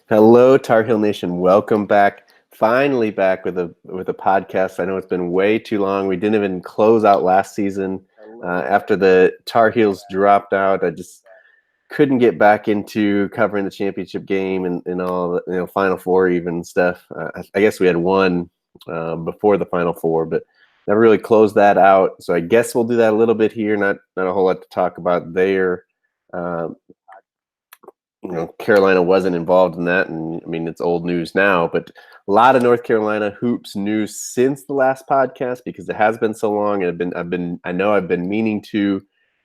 Hello, Tar Heel Nation. Welcome back. Finally back with a podcast. I know it's been way too long. We didn't even close out last season. After the Tar Heels dropped out, I just couldn't get back into covering the championship game and all the Final Four even stuff. I guess we had one before the Final Four, but never really closed that out. So I guess we'll do that a little bit here. Not a whole lot to talk about there. Uh, Carolina wasn't involved in that, and I mean it's old news now, but a lot of North Carolina hoops news since the last podcast because it has been so long. And I've been meaning to.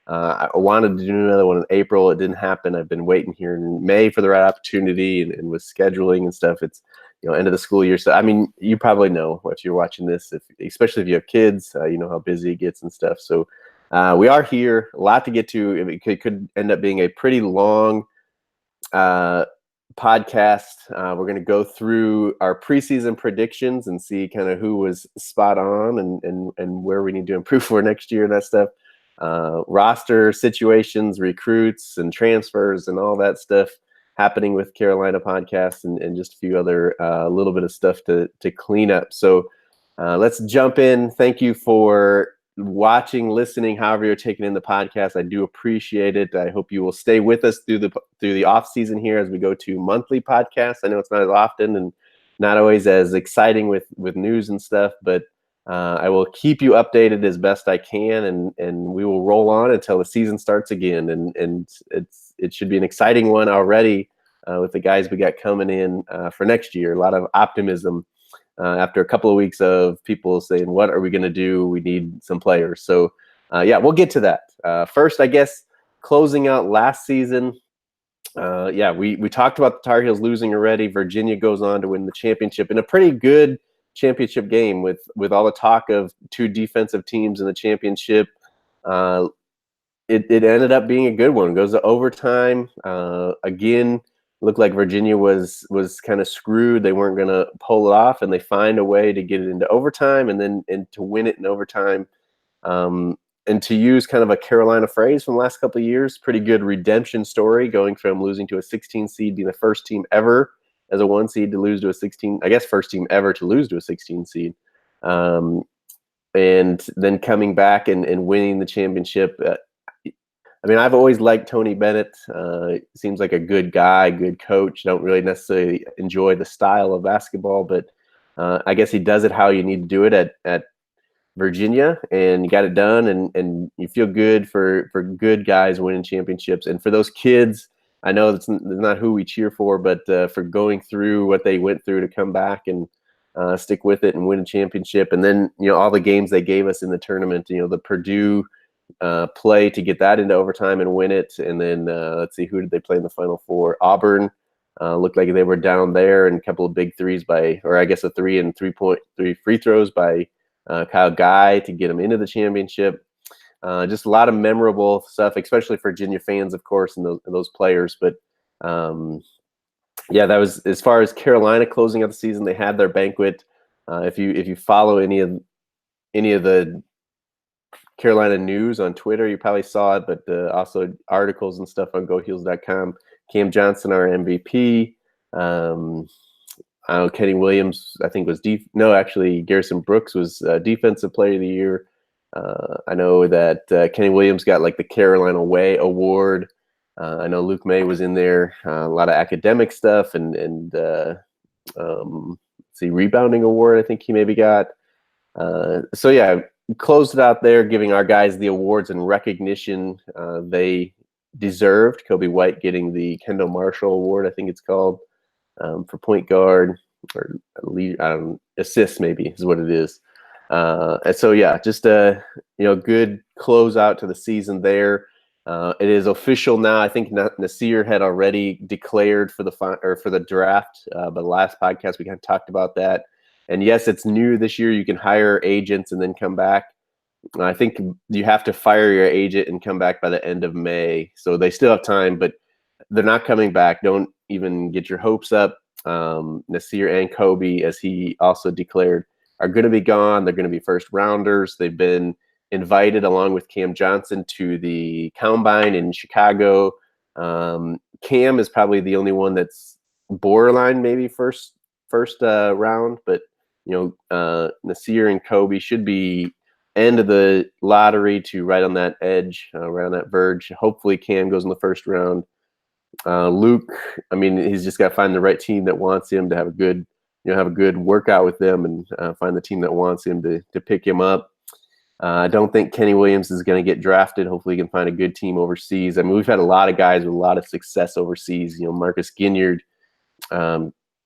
I wanted to do another one in April. It didn't happen. I've been waiting here in May for the right opportunity, and with scheduling and stuff, it's end of the school year. So I mean, you probably know if you're watching this, especially if you have kids, you know how busy it gets and stuff. So we are here, a lot to get to. It could end up being a pretty long podcast. We're going to go through our preseason predictions and see kind of who was spot on and where we need to improve for next year and that stuff. Roster situations, recruits and transfers and all that stuff happening with Carolina podcast and just a few other little bit of stuff to clean up. So let's jump in. Thank you for watching, listening, however you're taking in the podcast. I do appreciate it. I hope you will stay with us through the off season here as we go to monthly podcasts. I know it's not as often and not always as exciting with news and stuff, but I will keep you updated as best I can, and we will roll on until the season starts again. And it should be an exciting one already with the guys we got coming in for next year. A lot of optimism. After a couple of weeks of people saying, what are we going to do? We need some players. So, we'll get to that. First, I guess, closing out last season, we talked about the Tar Heels losing already. Virginia goes on to win the championship in a pretty good championship game with all the talk of two defensive teams in the championship. It ended up being a good one. It goes to overtime. Again, looked like Virginia was kind of screwed. They weren't going to pull it off, and they find a way to get it into overtime and to win it in overtime. And to use kind of a Carolina phrase from the last couple of years, pretty good redemption story, going from losing to a 16 seed, being the first team ever as a 1 seed to lose to a 16, I guess first team ever to lose to a 16 seed. And then coming back and winning the championship. I mean, I've always liked Tony Bennett. Seems like a good guy, good coach. Don't really necessarily enjoy the style of basketball, but I guess he does it how you need to do it at Virginia, and you got it done, and you feel good for good guys winning championships. And for those kids, I know that's not who we cheer for, but for going through what they went through to come back and stick with it and win a championship. And then, all the games they gave us in the tournament, the Purdue play to get that into overtime and win it. And then let's see, who did they play in the Final Four? Auburn looked like they were down there, and a couple of big threes a 3 and 3 free throws by Kyle Guy to get them into the championship. Just a lot of memorable stuff, especially for Virginia fans, of course, and those players. But that was as far as Carolina closing out the season. They had their banquet. If you follow any of the Carolina news on Twitter, you probably saw it, but also articles and stuff on GoHeels.com. Cam Johnson, our MVP. I know Kenny Williams, I think was Garrison Brooks was Defensive Player of the Year. I know that Kenny Williams got like the Carolina Way Award. I know Luke May was in there. A lot of academic stuff and rebounding award. I think he maybe got. Closed it out there, giving our guys the awards and recognition they deserved. Kobe White getting the Kendall Marshall Award, I think it's called, for point guard or lead, assist maybe is what it is. Just a good close out to the season there. It is official now. I think Nasir had already declared for the draft, but the last podcast we kind of talked about that. And yes, it's new this year. You can hire agents and then come back. I think you have to fire your agent and come back by the end of May. So they still have time, but they're not coming back. Don't even get your hopes up. Nasir and Kobe, as he also declared, are going to be gone. They're going to be first rounders. They've been invited along with Cam Johnson to the Combine in Chicago. Cam is probably the only one that's borderline maybe first round, but Nasir and Kobe should be end of the lottery to right on that edge, right on that verge. Hopefully Cam goes in the first round. Luke, I mean, he's just got to find the right team that wants him to have a good workout with them, and find the team that wants him to pick him up. I don't think Kenny Williams is going to get drafted. Hopefully he can find a good team overseas. I mean, we've had a lot of guys with a lot of success overseas. Marcus Ginyard,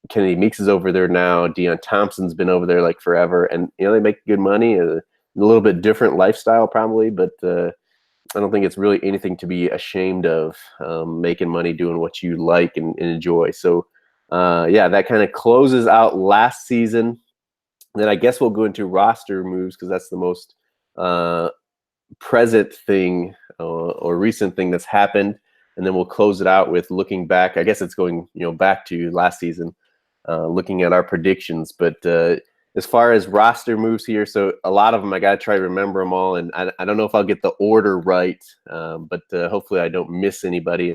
Kennedy Meeks is over there now. Deion Thompson's been over there like forever, and they make good money. A little bit different lifestyle probably, but I don't think it's really anything to be ashamed of. Making money doing what you like and enjoy. So that kind of closes out last season. Then I guess we'll go into roster moves because that's the most present thing or recent thing that's happened, and then we'll close it out with looking back. I guess it's going back to last season, looking at our predictions. But as far as roster moves here, so a lot of them I gotta try to remember them all, and I don't know if I'll get the order right, but hopefully I don't miss anybody,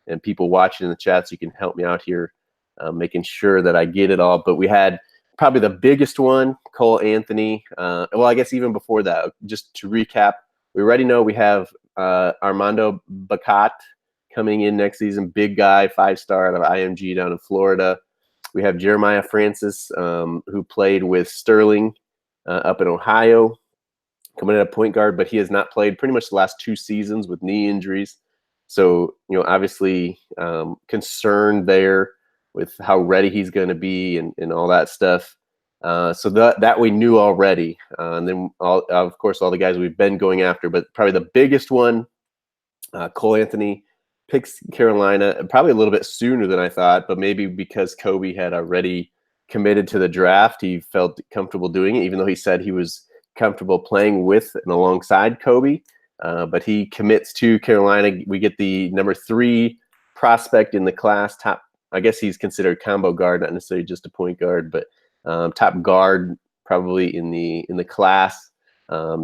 and people watching in the chats, you can help me out here, making sure that I get it all. But we had probably the biggest one, Cole Anthony. Well, I guess even before that, just to recap, we already know we have Armando Bacot coming in next season. Big guy, 5-star out of IMG down in Florida. We have Jeremiah Francis, who played with Sterling up in Ohio, coming in at point guard, but he has not played pretty much the last 2 seasons with knee injuries. So, obviously concerned there with how ready he's going to be and all that stuff. So that we knew already. And then, of course, all the guys we've been going after, but probably the biggest one, Cole Anthony picks Carolina probably a little bit sooner than I thought, but maybe because Kobe had already committed to the draft, he felt comfortable doing it, even though he said he was comfortable playing with and alongside Kobe. But he commits to Carolina. We get the number 3 prospect in the class, top. I guess he's considered combo guard, not necessarily just a point guard, but top guard probably in the class.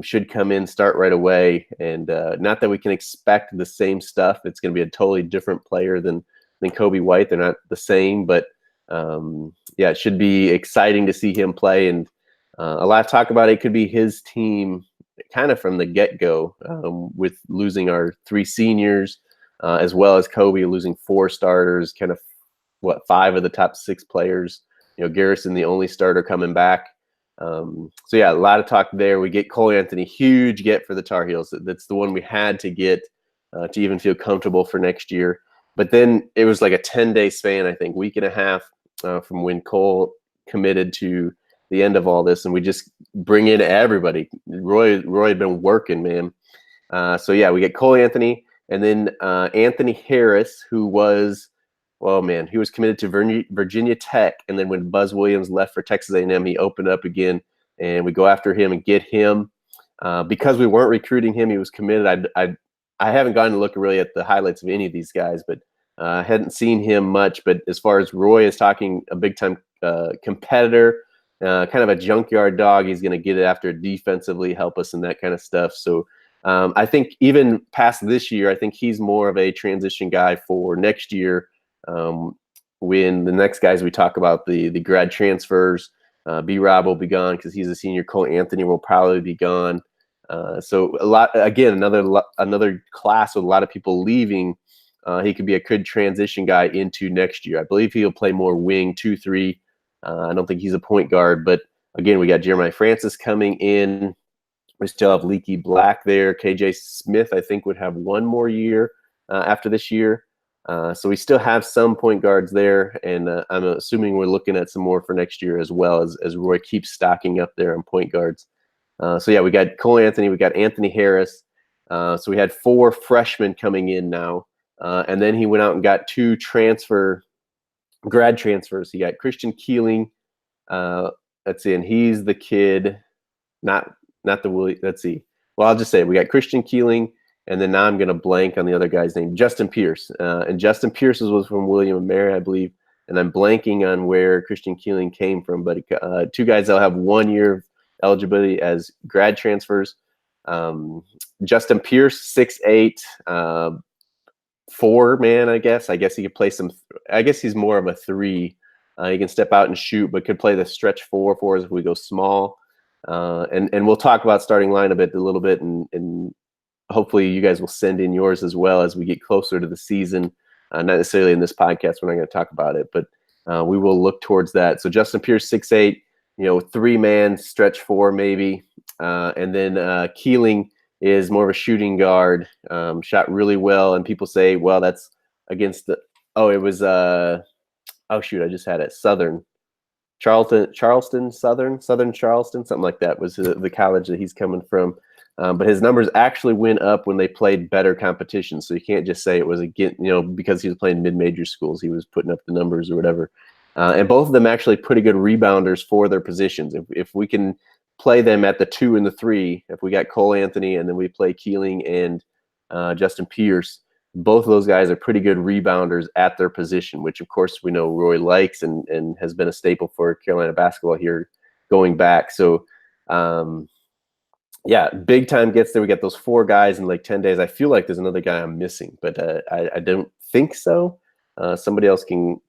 Should come in, start right away, and not that we can expect the same stuff. It's going to be a totally different player than Kobe White. They're not the same, but it should be exciting to see him play. And a lot of talk about it could be his team kind of from the get-go, with losing our 3 seniors, as well as Kobe losing 4 starters, kind of 5 of the top 6 players. Garrison, the only starter coming back. A lot of talk there. We get Cole Anthony, huge get for the Tar Heels. That's the one we had to get to even feel comfortable for next year. But then it was like a 10-day span, I think, week and a half from when Cole committed to the end of all this, and we just bring in everybody. Roy had been working, man. We get Cole Anthony, and then Anthony Harris, who was. Well, man, he was committed to Virginia Tech, and then when Buzz Williams left for Texas A&M, he opened up again, and we go after him and get him. Because we weren't recruiting him, he was committed. I haven't gotten to look really at the highlights of any of these guys, but I hadn't seen him much. But as far as Roy is talking, a big-time competitor, kind of a junkyard dog. He's going to get it after defensively, help us and that kind of stuff. So I think even past this year, I think he's more of a transition guy for next year. When the next guys we talk about, the grad transfers, B-Rob will be gone because he's a senior. Cole Anthony will probably be gone. So another class with a lot of people leaving. He could be a good transition guy into next year. I believe he'll play more wing 2-3. I don't think he's a point guard, but again, we got Jeremiah Francis coming in. We still have Leaky Black there. KJ Smith, I think, would have 1 more year after this year. So we still have some point guards there, and I'm assuming we're looking at some more for next year as well as Roy keeps stocking up there on point guards. We got Cole Anthony, we got Anthony Harris. So we had 4 freshmen coming in now, and then he went out and got 2 grad transfers. He got Christian Keeling. Let's see, and he's the kid, not the Willie. Let's see. Well, I'll just say we got Christian Keeling. And then now I'm going to blank on the other guy's name, Justin Pierce. And Justin Pierce was from William and Mary, I believe. And I'm blanking on where Christian Keeling came from. But 2 guys that'll have 1 year of eligibility as grad transfers. Justin Pierce, 6'8", four man, I guess. I guess he could play some. I guess he's more of a three. He can step out and shoot, but could play the stretch four for us if we go small. And we'll talk about starting line a little bit, and hopefully you guys will send in yours as well as we get closer to the season. Not necessarily in this podcast, we're not going to talk about it, but we will look towards that. So Justin Pierce, 6'8", three man stretch four maybe, and then Keeling is more of a shooting guard. Shot really well, and people say, well, that's against the. Oh, it was. Oh shoot, I just had it. Southern Charleston, Southern Charleston, something like that was the college that he's coming from. But his numbers actually went up when they played better competition. So you can't just say it was because he was playing mid-major schools, he was putting up the numbers or whatever. And both of them actually pretty good rebounders for their positions. If we can play them at the 2 and the 3, if we got Cole Anthony and then we play Keeling and Justin Pierce, both of those guys are pretty good rebounders at their position, which of course we know Roy likes and has been a staple for Carolina basketball here going back. So yeah, big time gets there. We got those 4 guys in like 10 days. I feel like there's another guy I'm missing, but I don't think so. Somebody else can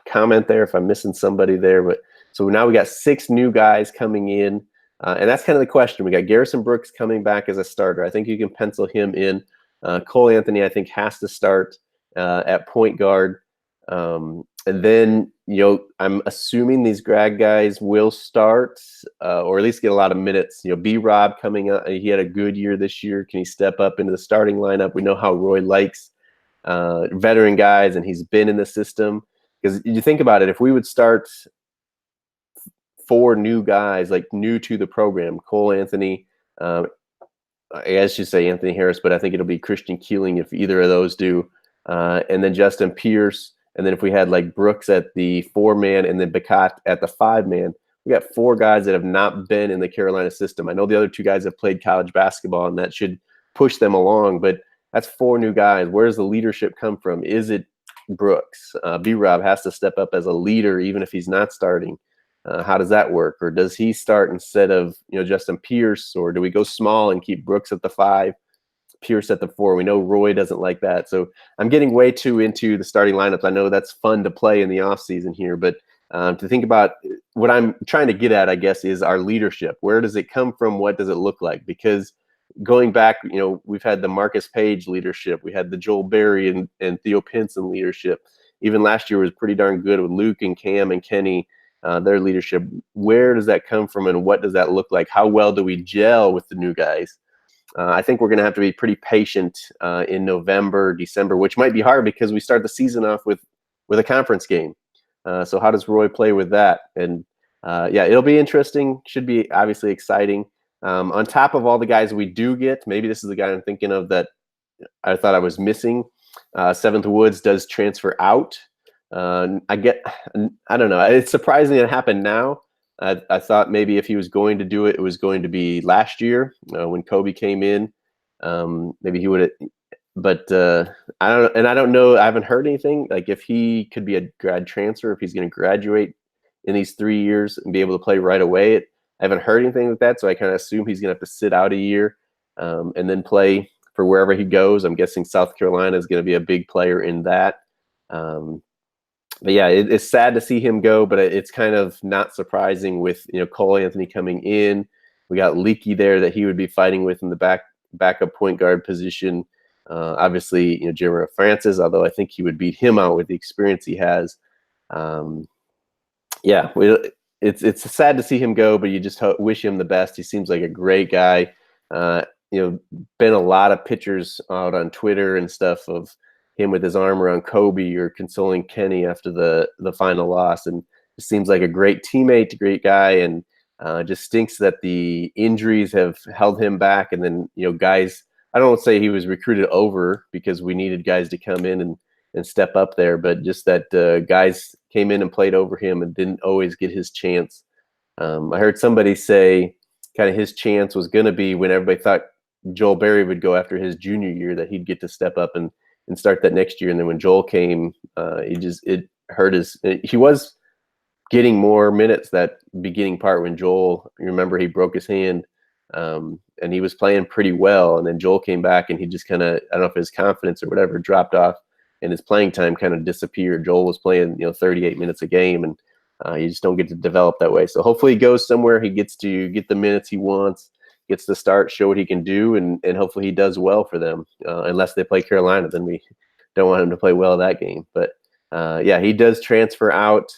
comment there if I'm missing somebody there. But so now we got 6 new guys coming in, and that's kind of the question. We got Garrison Brooks coming back as a starter. I think you can pencil him in. Cole Anthony, I think, has to start at point guard. And then, I'm assuming these grad guys will start or at least get a lot of minutes. B-Rob coming up. He had a good year this year. Can he step up into the starting lineup? We know how Roy likes veteran guys, and he's been in the system. Because you think about it, if we would start 4 new guys, like new to the program, Cole Anthony, I guess I should say Anthony Harris, but I think it'll be Christian Keeling if either of those do. And then Justin Pierce. And then if we had like Brooks at the 4-man and then Bakat at the 5-man, we got 4 guys that have not been in the Carolina system. I know the other 2 guys have played college basketball, and that should push them along, but that's 4 new guys. Where does the leadership come from? Is it Brooks? B-Rob has to step up as a leader even if he's not starting. How does that work? Or does he start instead of Justin Pierce? Or do we go small and keep Brooks at the 5, Pierce at the 4? We know Roy doesn't like that. So I'm getting way too into the starting lineups. I know that's fun to play in the offseason here, but to think about what I'm trying to get at, I guess, is our leadership. Where does it come from? What does it look like? Because going back, we've had the Marcus Page leadership. We had the Joel Berry and Theo Pinson leadership. Even last year was pretty darn good with Luke and Cam and Kenny. Their leadership. Where does that come from, and what does that look like? How well do we gel with the new guys? I think we're going to have to be pretty patient in November, December, which might be hard because we start the season off with a conference game. So how does Roy play with that? And yeah, it'll be interesting. Should be obviously exciting. On top of all the guys we do get, maybe this is the guy I'm thinking of that I thought I was missing. Seventh Woods does transfer out. I don't know. It's surprising it happened now. I thought maybe if he was going to do it, it was going to be last year when Kobe came in. Maybe he would have, but I don't know. I haven't heard anything like if he could be a grad transfer, if he's going to graduate in these 3 years and be able to play right away. I haven't heard anything like that, so I kind of assume he's going to have to sit out a year and then play for wherever he goes. I'm guessing South Carolina is going to be a big player in that. But yeah, it's sad to see him go, but it's kind of not surprising with Cole Anthony coming in. We got Leaky there that he would be fighting with in the backup point guard position. Obviously, Jeremiah Francis, although I think he would beat him out with the experience he has. Yeah, it's sad to see him go, but you just wish him the best. He seems like a great guy. Been a lot of pictures out on Twitter and stuff of him with his arm around Kobe or consoling Kenny after the final loss, and it seems like a great teammate, great guy, and just stinks that the injuries have held him back. And then guys, I don't say he was recruited over because we needed guys to come in and step up there, but just that guys came in and played over him and didn't always get his chance. I heard somebody say kind of his chance was going to be when everybody thought Joel Berry would go after his junior year, that he'd get to step up and start that next year. And then when Joel came, it hurt he was getting more minutes that beginning part when Joel, you remember he broke his hand and he was playing pretty well. And then Joel came back, and he just kind of, I don't know if his confidence or whatever dropped off, and his playing time kind of disappeared. Joel was playing 38 minutes a game, and you just don't get to develop that way. So hopefully he goes somewhere, he gets to get the minutes he wants, gets to start, show what he can do, and hopefully he does well for them. Unless they play Carolina, then we don't want him to play well that game. But yeah, he does transfer out.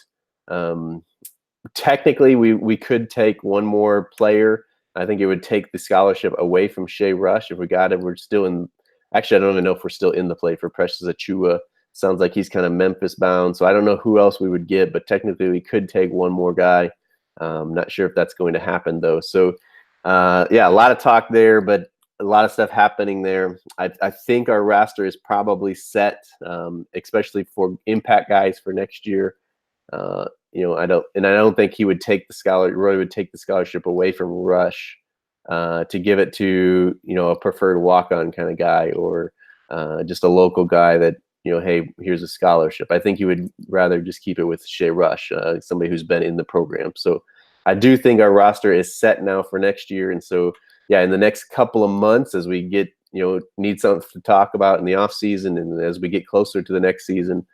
Technically, we could take one more player. I think it would take the scholarship away from Shea Rush if we got him. We're still in. Actually, I don't even know if we're still in the play for Precious Achua. Sounds like he's kind of Memphis bound, so I don't know who else we would get. But technically, we could take one more guy. Not sure if that's going to happen though. So yeah, a lot of talk there, but a lot of stuff happening there. I think our roster is probably set, especially for impact guys for next year. I don't think he would take the scholarship. Roy would take the scholarship away from Rush to give it to a preferred walk-on kind of guy, or just a local guy that hey, here's a scholarship. I think he would rather just keep it with Shea Rush, somebody who's been in the program. So I do think our roster is set now for next year, and so yeah, in the next couple of months, as we get need something to talk about in the off season, and as we get closer to the next season.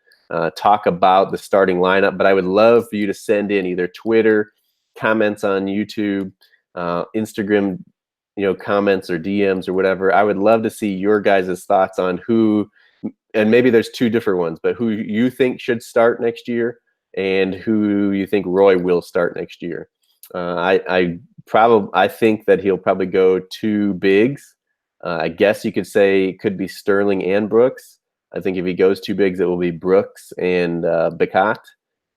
Talk about the starting lineup, but I would love for you to send in either Twitter comments on YouTube, Instagram, comments or DMs or whatever. I would love to see your guys' thoughts on who, and maybe there's two different ones, but who you think should start next year and who you think Roy will start next year. I think that he'll probably go two bigs. I guess you could say it could be Sterling and Brooks. I think if he goes two bigs, it will be Brooks and Bekat.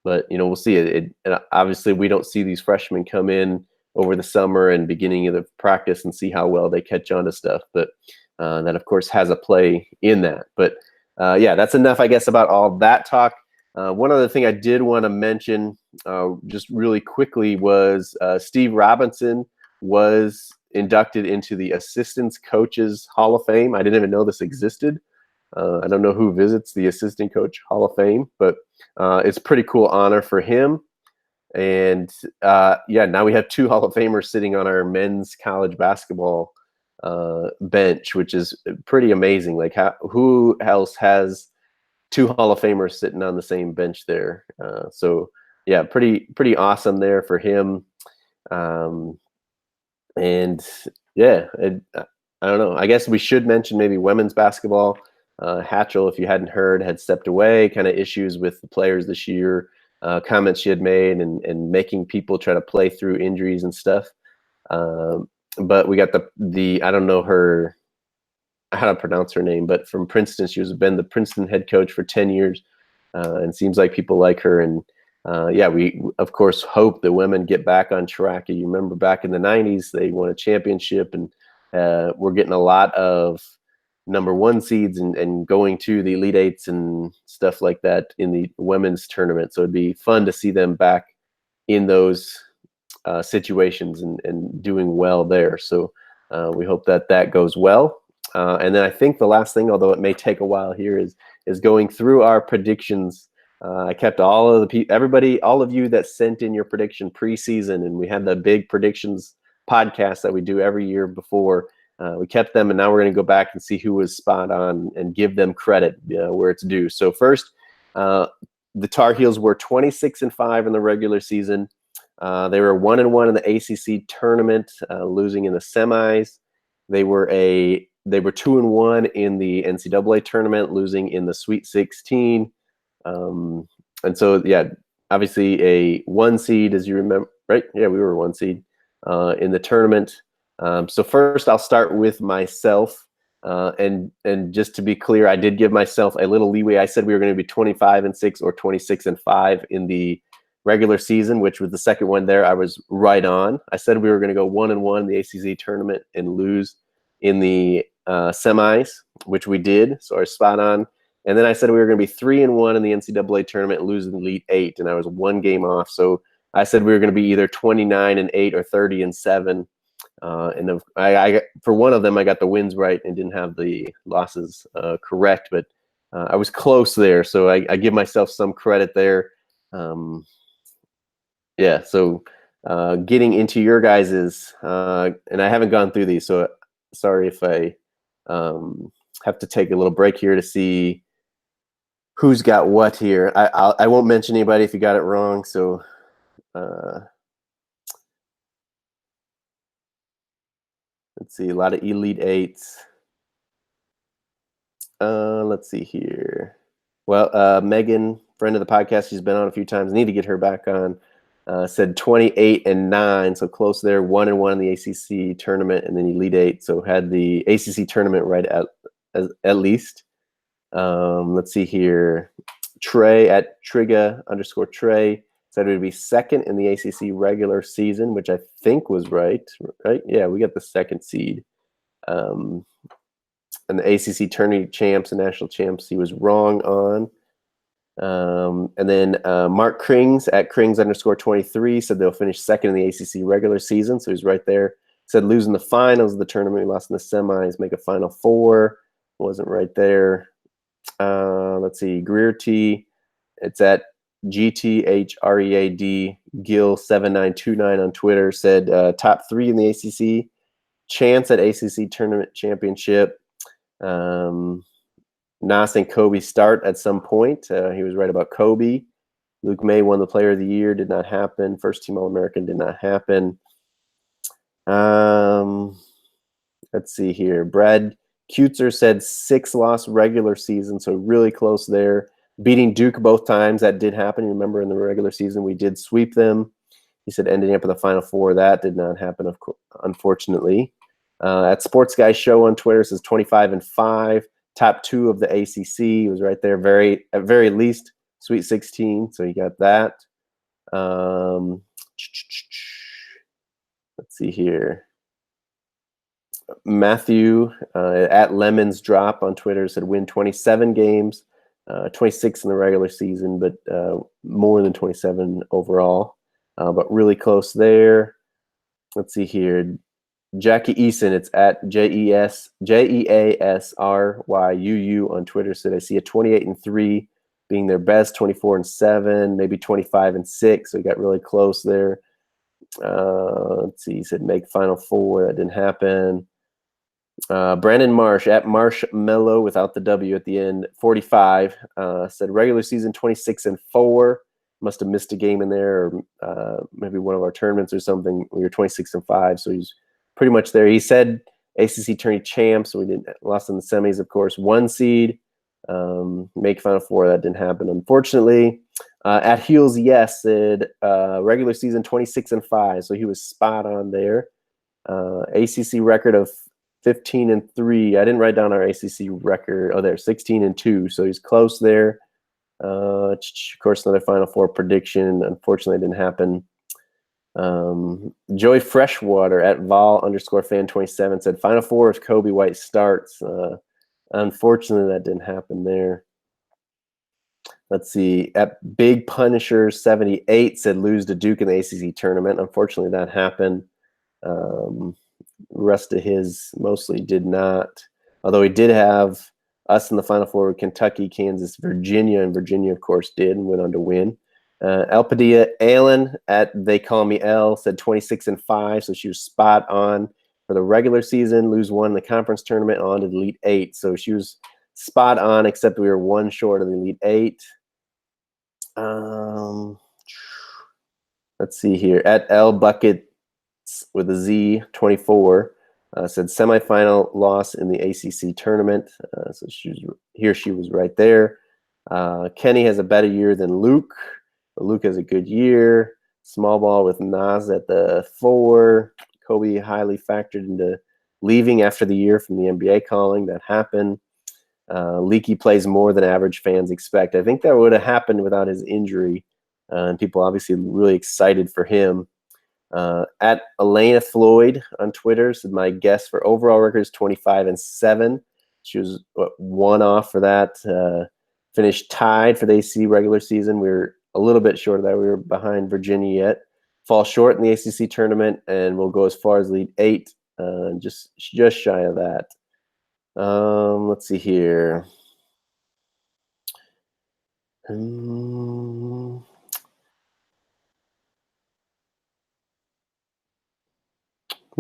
But, we'll see. And obviously, we don't see these freshmen come in over the summer and beginning of the practice and see how well they catch on to stuff. But that, of course, has a play in that. But, yeah, that's enough, I guess, about all that talk. One other thing I did want to mention just really quickly was Steve Robinson was inducted into the Assistants Coaches Hall of Fame. I didn't even know this existed. I don't know who visits the Assistant Coach Hall of Fame, but it's a pretty cool honor for him. And yeah, now we have two Hall of Famers sitting on our men's college basketball bench, which is pretty amazing. Like, who else has two Hall of Famers sitting on the same bench there? So yeah, pretty awesome there for him. And yeah, I don't know. I guess we should mention maybe women's basketball. Hatchell, if you hadn't heard, had stepped away, kind of issues with the players this year, comments she had made and making people try to play through injuries and stuff. But we got the I don't know how to pronounce her name, but from Princeton. She has been the Princeton head coach for 10 years and seems like people like her. And yeah, we, of course, hope the women get back on track. You remember back in the 90s, they won a championship, and we're getting a lot of number one seeds and going to the Elite Eights and stuff like that in the women's tournament. So it'd be fun to see them back in those situations and doing well there. So we hope that goes well. And then I think the last thing, although it may take a while here, is going through our predictions. I kept all of all of you that sent in your prediction preseason, and we had the big predictions podcast that we do every year before. We kept them, and now we're going to go back and see who was spot on and give them credit where it's due. So first, the Tar Heels were 26-5 in the regular season. They were 1-1 in the ACC tournament, losing in the semis. They were 2-1 in the NCAA tournament, losing in the Sweet 16. And so, yeah, obviously a 1 seed, as you remember, right? Yeah, we were a 1 seed in the tournament. So first, I'll start with myself, and just to be clear, I did give myself a little leeway. I said we were going to be 25-6 or 26-5 in the regular season, which was the second one there. I was right on. I said we were going to go 1-1 in the ACC tournament and lose in the semis, which we did. So I was spot on. And then I said we were going to be 3-1 in the NCAA tournament and lose in the Elite Eight, and I was 1 game off. So I said we were going to be either 29-8 or 30-7. And I for one of them, I got the wins right and didn't have the losses correct, but I was close there. So I give myself some credit there. Yeah. So getting into your guys's, and I haven't gone through these, so sorry if I have to take a little break here to see who's got what here. I won't mention anybody if you got it wrong. So let's see, a lot of Elite Eights. Let's see here. Well, Megan, friend of the podcast, she's been on a few times. Need to get her back on. Said 28-9, so close there. 1-1 in the ACC tournament, and then Elite Eight. So had the ACC tournament right at least. Let's see here. Trey at Trigga_Trey said it would be second in the ACC regular season, which I think was right? Yeah, we got the second seed. And the ACC tourney champs and national champs, he was wrong on. And then Mark Krings at Krings_23 said they'll finish second in the ACC regular season, so he's right there. Said losing the finals of the tournament, we lost in the semis, make a Final Four. Wasn't right there. Let's see, Greer T. It's at GTHREAD Gill 7929 on Twitter. Said top three in the ACC. Chance at ACC tournament championship. Nas and Kobe start at some point. He was right about Kobe. Luke May won the Player of the Year. Did not happen. First team All-American did not happen. Let's see here. Brad Kutzer said 6-loss regular season, so really close there. Beating Duke both times. That did happen. You remember in the regular season we did sweep them. He said ending up in the Final Four. That did not happen, unfortunately. At Sports Guy Show on Twitter says 25-5. Top two of the ACC. He was right there. At very least Sweet 16. So you got that. Let's see here. Matthew at Lemons Drop on Twitter said win 27 games, 26 in the regular season, but more than 27 overall. But really close there. Let's see here. Jackie Eason, it's at JEASRYUU on Twitter, said I see a 28-3 being their best, 24-7, maybe 25-6. So he got really close there. Let's see, he said make Final Four. That didn't happen. Brandon Marsh at Marshmello without the W at the end, 45, said regular season 26-4. Must have missed a game in there, or maybe one of our tournaments or something. We were 26-5, so he's pretty much there. He said ACC tourney champs, so we didn't lost in the semis, of course. 1 seed, make Final Four. That didn't happen, unfortunately. At Heels, yes, said regular season 26-5, so he was spot on there. ACC record of 15-3. I didn't write down our ACC record. Oh, there, 16-2. So he's close there. Of course, another Final Four prediction. Unfortunately, it didn't happen. Joey Freshwater at Vol_fan27 said Final Four if Kobe White starts. Unfortunately, that didn't happen there. Let's see. At Big Punisher 78 said lose to Duke in the ACC tournament. Unfortunately, that happened. Rest of his mostly did not. Although he did have us in the Final Four with Kentucky, Kansas, Virginia, and Virginia, of course, did and went on to win. El Padilla Allen at They Call Me L said 26-5, so she was spot on for the regular season. Lose 1 in the conference tournament, on to the Elite Eight. So she was spot on, except we were 1 short of the Elite Eight. Let's see here. At L Bucket with a Z 24 said semifinal loss in the ACC tournament. So she was right there. Kenny has a better year than Luke. Luke has a good year. Small ball with Nas at the 4. Kobe highly factored into leaving after the year from the NBA calling. That happened. Leaky plays more than average fans expect. I think that would have happened without his injury. And people obviously really excited for him. At Elena Floyd on Twitter said my guess for overall record is 25-7. She was 1 off for that. Finished tied for the ACC regular season. We were a little bit short of that. We were behind Virginia yet. Fall short in the ACC tournament, and we'll go as far as Elite 8. Just shy of that. Let's see here.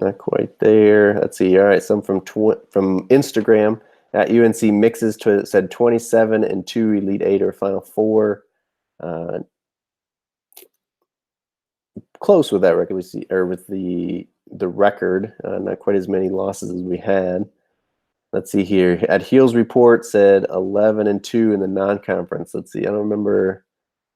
not quite there. Let's see. All right, some from Instagram at UNC Mixes said 27-2 Elite Eight or Final Four. Close with that record, with the record. Not quite as many losses as we had. Let's see here. At Heels Report said 11-2 in the non-conference. Let's see. I don't remember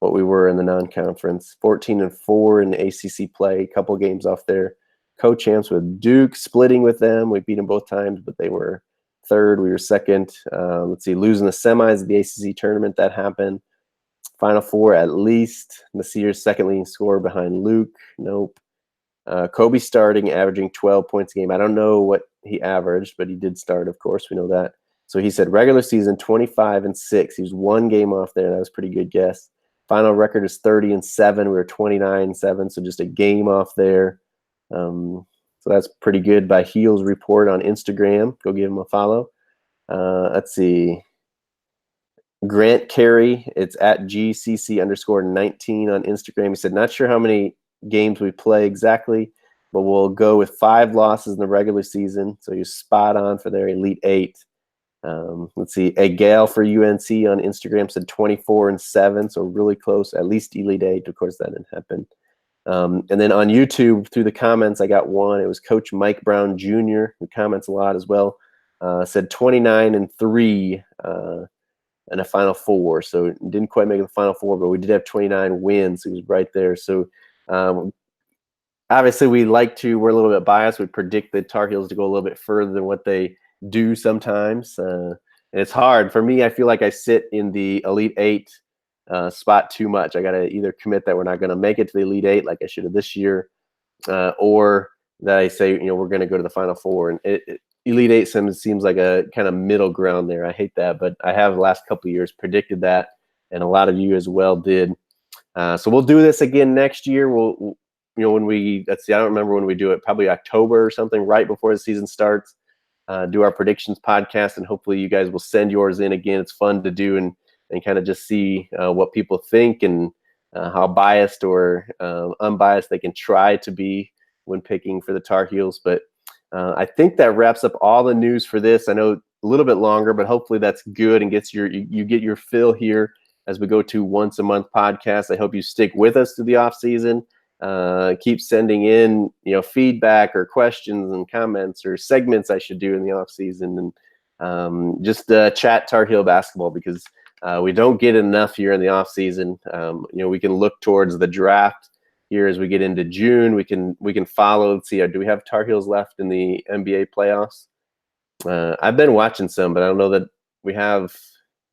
what we were in the non-conference. 14-4 in ACC play. A couple games off there. Co-champs with Duke, splitting with them. We beat them both times, but they were third. We were second. Let's see. Losing the semis of the ACC tournament. That happened. Final Four at least. Nasir's second leading scorer behind Luke. Nope. Kobe starting, averaging 12 points a game. I don't know what he averaged, but he did start, of course. We know that. So he said regular season 25-6. He was one game off there. That was a pretty good guess. Final record is 30-7. We were 29-7, so just a game off there. So that's pretty good by Heels Report on Instagram. Go give him a follow. Let's see. Grant Carey, it's at GCC_19 on Instagram. He said, not sure how many games we play exactly, but we'll go with 5 losses in the regular season. So you're spot on for their Elite Eight. Let's see. A Gale for UNC on Instagram said 24-7, so really close, at least Elite Eight. Of course, that didn't happen. And then on YouTube, through the comments, I got one. It was Coach Mike Brown Jr., who comments a lot as well, said 29-3 and a Final Four. So didn't quite make the Final Four, but we did have 29 wins. He was right there. So obviously we're a little bit biased. We predict the Tar Heels to go a little bit further than what they do sometimes. And it's hard. For me, I feel like I sit in the Elite Eight spot too much. I got to either commit that we're not going to make it to the Elite Eight like I should have this year, or that I say, we're going to go to the Final Four. And Elite Eight seems like a kind of middle ground there. I hate that, but I have the last couple of years predicted that, and a lot of you as well did. So we'll do this again next year. We'll when I don't remember when we do it, probably October or something, right before the season starts, do our predictions podcast, and hopefully you guys will send yours in again. It's fun to do and kind of just see what people think and how biased or unbiased they can try to be when picking for the Tar Heels. But I think that wraps up all the news for this. I know a little bit longer, but hopefully that's good and gets you get your fill here as we go to once a month podcast. I hope you stick with us through the off season. Keep sending in, feedback or questions and comments or segments I should do in the off season, and just chat Tar Heel basketball, because we don't get enough here in the off season. We can look towards the draft here as we get into June. We can follow and see, do we have Tar Heels left in the NBA playoffs? I've been watching some, but I don't know that we have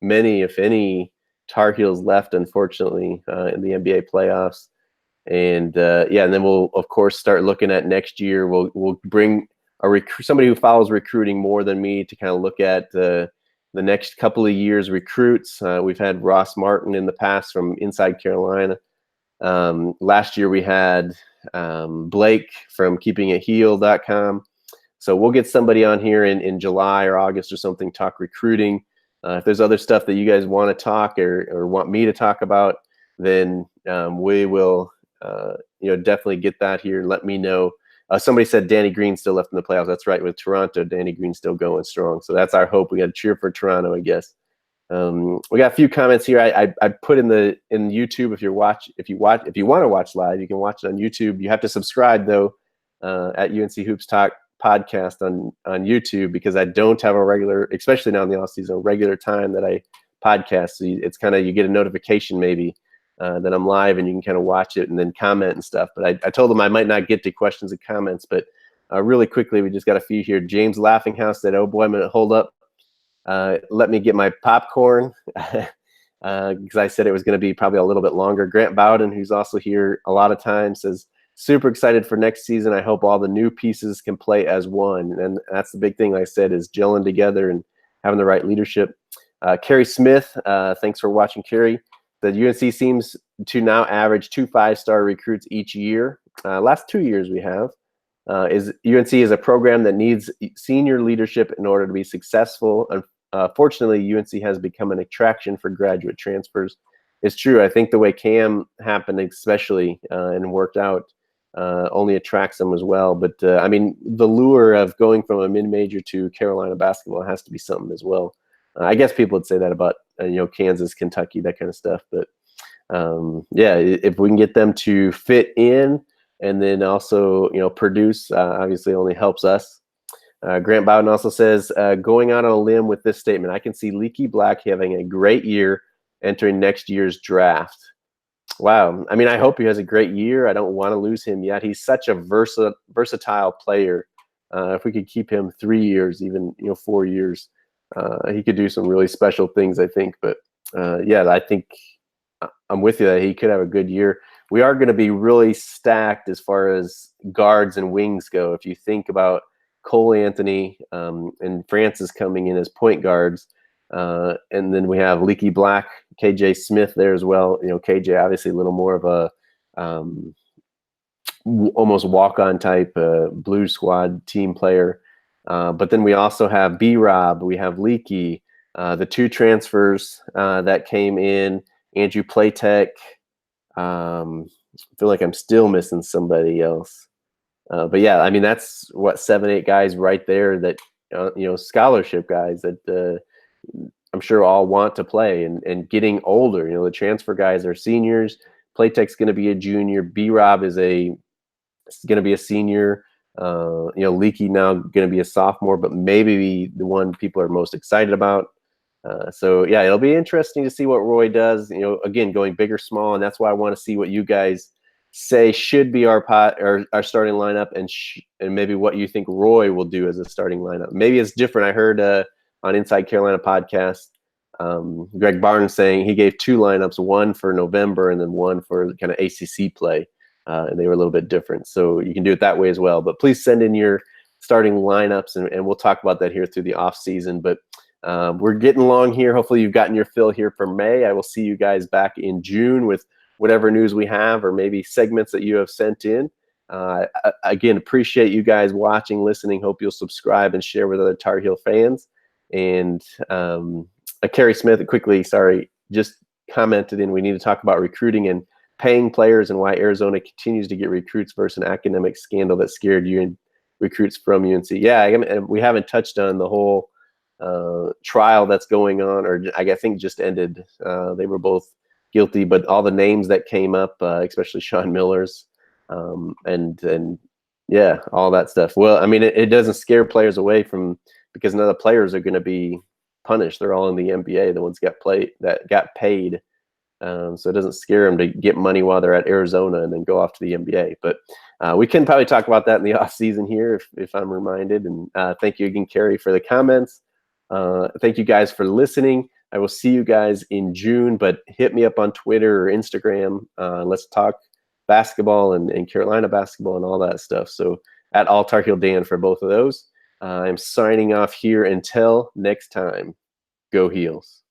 many, if any, Tar Heels left, unfortunately, in the NBA playoffs. And and then we'll of course start looking at next year. We'll bring somebody who follows recruiting more than me to kind of look at the next couple of years recruits. We've had Ross Martin in the past from Inside Carolina. Last year we had Blake from keepingitheal.com. So we'll get somebody on here in July or August or something, talk recruiting. If there's other stuff that you guys want to talk or want me to talk about, then we will definitely get that here and let me know. Somebody said Danny Green still left in the playoffs. That's right. With Toronto, Danny Green still going strong. So that's our hope. We got to cheer for Toronto, I guess. We got a few comments here. I put in YouTube. If you want to watch live, you can watch it on YouTube. You have to subscribe though at UNC Hoops Talk podcast on YouTube, because I don't have a regular, especially now in the off season, a regular time that I podcast. So it's kind of, you get a notification maybe that I'm live, and you can kind of watch it and then comment and stuff. But I told them I might not get to questions and comments, but really quickly, we just got a few here. James Laughinghouse said, "Oh boy, I'm gonna hold up. Let me get my popcorn," because I said it was going to be probably a little bit longer. Grant Bowden, who's also here a lot of times, says, "Super excited for next season. I hope all the new pieces can play as one." And that's the big thing, like I said, is gelling together and having the right leadership. Kerry Smith, thanks for watching, Kerry. The UNC seems to now average 2 5-star recruits each year. Last 2 years we have. UNC is a program that needs senior leadership in order to be successful. Fortunately, UNC has become an attraction for graduate transfers. It's true. I think the way Cam happened, especially, and worked out, only attracts them as well. But I mean, the lure of going from a mid-major to Carolina basketball has to be something as well. I guess people would say that about Kansas, Kentucky, that kind of stuff. But yeah, if we can get them to fit in and then also produce, obviously only helps us. Grant Bowden also says, going out on a limb with this statement, I can see Leaky Black having a great year entering next year's draft. Wow. I mean, I hope he has a great year. I don't want to lose him yet. He's such a versatile player. If we could keep him 3 years, even 4 years, he could do some really special things, I think. But yeah, I think I'm with you that he could have a good year. We are going to be really stacked as far as guards and wings go. If you think about Cole Anthony and Francis coming in as point guards, and then we have Leaky Black, KJ Smith there as well. KJ obviously a little more of a almost walk-on type Blue Squad team player. But then we also have B-Rob, we have Leaky, the 2 transfers that came in, Andrew Platek. I feel like I'm still missing somebody else. But yeah, I mean, that's what 7, 8 guys right there that, scholarship guys that I'm sure all want to play and getting older. The transfer guys are seniors. Platek's going to be a junior. B-Rob is going to be a senior. Leaky now going to be a sophomore, but maybe the one people are most excited about. So yeah, it'll be interesting to see what Roy does. Again, going big or small, and that's why I want to see what you guys say should be our starting lineup, and maybe what you think Roy will do as a starting lineup. Maybe it's different. I heard on Inside Carolina podcast, Greg Barnes saying he gave 2 lineups, one for November and then one for kind of ACC play, and they were a little bit different. So you can do it that way as well. But please send in your starting lineups, and we'll talk about that here through the off season. But we're getting along here. Hopefully you've gotten your fill here for May. I will see you guys back in June with whatever news we have, or maybe segments that you have sent in. Again, appreciate you guys watching, listening. Hope you'll subscribe and share with other Tar Heel fans. And Kerry Smith, quickly, just commented in, we need to talk about recruiting and paying players and why Arizona continues to get recruits versus an academic scandal that scared you and recruits from UNC. Yeah, I mean, we haven't touched on the whole trial that's going on, or I think just ended. They were both guilty, but all the names that came up, especially Sean Miller's, and yeah, all that stuff. Well, I mean, it doesn't scare players away from, because none of the players are going to be punished. They're all in the NBA, the ones that got paid. So it doesn't scare them to get money while they're at Arizona and then go off to the NBA. But we can probably talk about that in the off season here if I'm reminded. And thank you again, Kerry, for the comments. Thank you guys for listening. I will see you guys in June, but hit me up on Twitter or Instagram. Let's talk basketball and Carolina basketball and all that stuff. So at All Tar Heel Dan for both of those. I'm signing off here until next time. Go Heels.